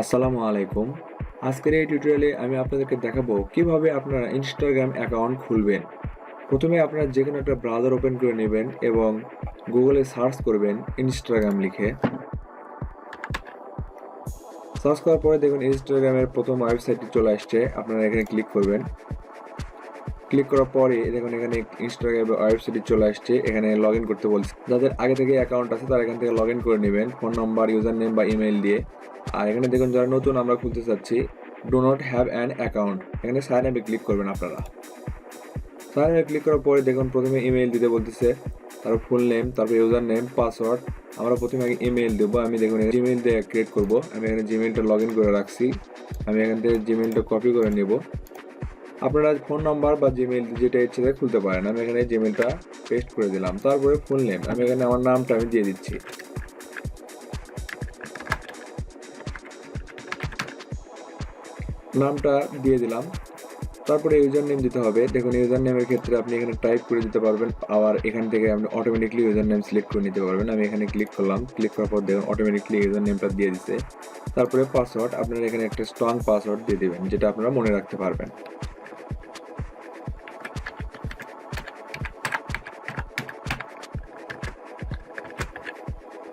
আসসালামু আলাইকুম। আজকের এই টিউটোরিয়ালে আমি আপনাদেরকে দেখাবো কিভাবে আপনারা ইনস্টাগ্রাম অ্যাকাউন্ট খুলবেন। প্রথমে আপনারা যেকোনো একটা ব্রাউজার ওপেন করে নেবেন এবং গুগলে সার্চ করবেন ইনস্টাগ্রাম লিখে। সার্চ করার পরে দেখুন ইনস্টাগ্রামের প্রথম ওয়েবসাইটটি চলে আসছে। আপনারা এখানে ক্লিক করবেন। ক্লিক করার পরে দেখুন এখানে ইনস্টাগ্রামের ওয়েবসাইটটি চলে আসছে। এখানে লগ ইন করতে বলছে। যাদের আগে থেকে অ্যাকাউন্ট আছে তারা এখান থেকে লগ ইন করে নেবেন ফোন নাম্বার, ইউজার নেম বা ইমেইল দিয়ে। আর এখানে দেখুন যারা নতুন আমরা খুলতে চাচ্ছি, do not have an account, এখানে সাইন আপে ক্লিক করবেন আপনারা। সাইন আপে ক্লিক করার পরে দেখুন প্রথমে ইমেইল দিতে বলতেছে, তারপর ফুল নেম, তারপর ইউজার নেম, পাসওয়ার্ড। আমরা প্রথমে আগে ইমেইল দেবো। আমি দেখুন জিমেইল দিয়ে ক্রিয়েট করবো। আমি এখানে জিমেইলটা লগ ইন করে রাখছি। আমি এখান থেকে জিমেইলটা কপি করে নেব। আপনারা ফোন নাম্বার বা জিমেইল যেটা ইচ্ছে খুলতে পারেন। আমি এখানে জিমেইলটা পেস্ট করে দিলাম। তারপরে ফুল নেম, আমি এখানে আমার নামটা আমি দিয়ে দিচ্ছি। নামটা দিয়ে দিলাম। তারপরে ইউজার নেম দিতে হবে। দেখুন ইউজার নেমের ক্ষেত্রে আপনি এখানে টাইপ করে দিতে পারবেন, আবার এখান থেকে আপনি অটোমেটিকলি ইউজার নেম সিলেক্ট করে নিতে পারবেন। আমি এখানে ক্লিক করলাম। ক্লিক করার পর দেখুন অটোমেটিকলি ইউজার নেমটা দিয়ে দিচ্ছে। তারপরে পাসওয়ার্ড, আপনারা এখানে একটা স্ট্রং পাসওয়ার্ড দিয়ে দেবেন যেটা আপনারা মনে রাখতে পারবেন।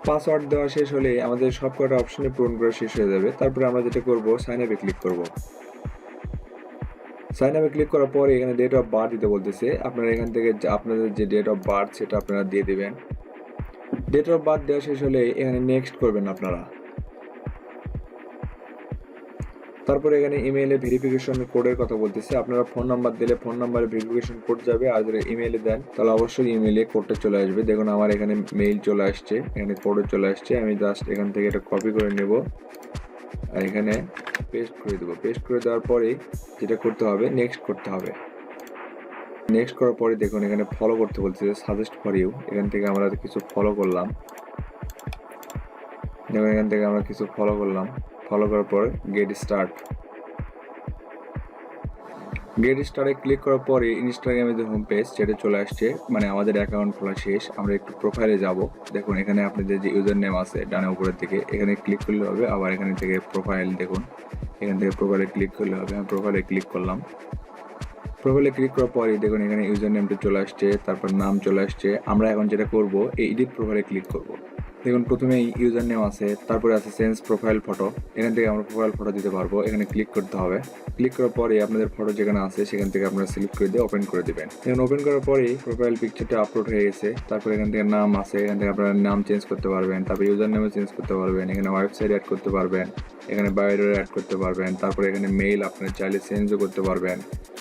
পাসওয়ার্ড দেওয়া শেষ হলে আমাদের সবকটা অপশনে পূরণ করা শেষ হয়ে যাবে। তারপরে আমরা যেটা করব, সাইন আপে ক্লিক করব। সাইন আপে ক্লিক করার পরে এখানে ডেট অফ বার্থ দিতে বলতেছে। আপনারা এখান থেকে আপনাদের যে ডেট অফ বার্থ সেটা আপনারা দিয়ে দেবেন। ডেট অফ বার্থ দেওয়া শেষ হলে এখানে নেক্সট করবেন আপনারা। তারপরে এখানে ইমেইলে ভেরিফিকেশন কোডের কথা বলতেছে। আপনারা ফোন নাম্বার দিলে ফোন নাম্বারে ভেরিফিকেশন কোড যাবে, আর যদি ইমেইলে দেন তাহলে অবশ্যই ইমেইলে কোডটা চলে আসবে। দেখুন আমার এখানে মেইল চলে আসছে, এখানে কোডও চলে আসছে। আমি জাস্ট এখান থেকে এটা কপি করে নেব আর এখানে পেস্ট করে দেবো। পেস্ট করে দেওয়ার পরে যেটা করতে হবে, নেক্সট করতে হবে। নেক্সট করার পরে দেখুন এখানে ফলো করতে বলছে, সাজেস্ট ফর ইউ। এখান থেকে আমরা কিছু ফলো করলাম। দেখুন এখান থেকে আমরা কিছু ফলো করলাম। ফলো করার পর গেট স্টার্ট। গেট স্টার্টে ক্লিক করার পরে ইনস্টাগ্রামের যে হোম পেজ সেটা চলে আসছে, মানে আমাদের অ্যাকাউন্ট খোলা শেষ। আমরা একটু প্রোফাইলে যাব। দেখুন এখানে আপনাদের যে ইউজার নেম আছে ডানে উপরের দিকে, এখানে ক্লিক করলে হবে। আবার এখানে থেকে প্রোফাইল, দেখুন এখান থেকে প্রোফাইলে ক্লিক করলে হবে। আমি প্রোফাইলে ক্লিক করলাম। প্রোফাইলে ক্লিক করার পরে দেখুন এখানে ইউজার নেমটা চলে আসছে, তারপর নাম চলে আসছে। আমরা এখন যেটা করব, এই এডিট প্রোফাইলে ক্লিক করব। দেখুন প্রথমেই ইউজার নেম আছে, তারপরে আছে চেঞ্জ প্রোফাইল ফটো। এখান থেকে আমরা প্রোফাইল ফটো দিতে পারবো। এখানে ক্লিক করতে হবে। ক্লিক করার পরে আপনাদের ফটো যেখানে আছে সেখান থেকে আপনারা সিলেক্ট করে দিয়ে ওপেন করে দেবেন। এখন ওপেন করার পরে প্রোফাইল পিকচারটা আপলোড হয়ে গেছে। তারপরে এখান থেকে নাম আছে, এখান থেকে আপনারা নাম চেঞ্জ করতে পারবেন। তারপরে ইউজার নেমও চেঞ্জ করতে পারবেন। এখানে ওয়েবসাইট অ্যাড করতে পারবেন, এখানে বায়োডাটা অ্যাড করতে পারবেন। তারপরে এখানে মেইল আপনারা চাইলে চেঞ্জও করতে পারবেন।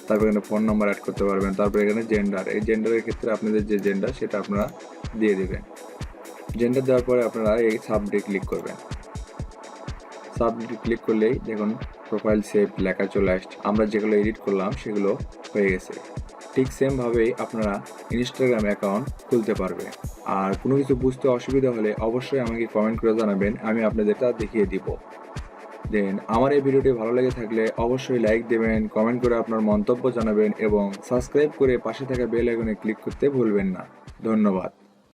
তারপরে এখানে ফোন নাম্বার অ্যাড করতে পারবেন। তারপরে এখানে জেন্ডার, এই জেন্ডারের ক্ষেত্রে আপনাদের যে জেন্ডার সেটা আপনারা দিয়ে দেবেন। জেন্ডার দেওয়ার পরে আপনারা এই সাবমিটে ক্লিক করবেন। সাবমিটে ক্লিক করলেই দেখুন প্রোফাইল সেভ লেখা চলে আসছে। আমরা যেগুলো এডিট করলাম সেগুলো হয়ে গেছে। ঠিক সেমভাবেই আপনারা ইনস্টাগ্রাম অ্যাকাউন্ট খুলতে পারবেন। আর কোনো কিছু বুঝতে অসুবিধা হলে অবশ্যই আমাকে কমেন্ট করে জানাবেন, আমি আপনাদেরটা দেখিয়ে দিব। দেন আমার এই ভিডিওটি ভালো লেগে থাকলে অবশ্যই লাইক দেবেন, কমেন্ট করে আপনার মন্তব্য জানাবেন এবং সাবস্ক্রাইব করে পাশে থাকা বেল আইকনে ক্লিক করতে ভুলবেন না। ধন্যবাদ।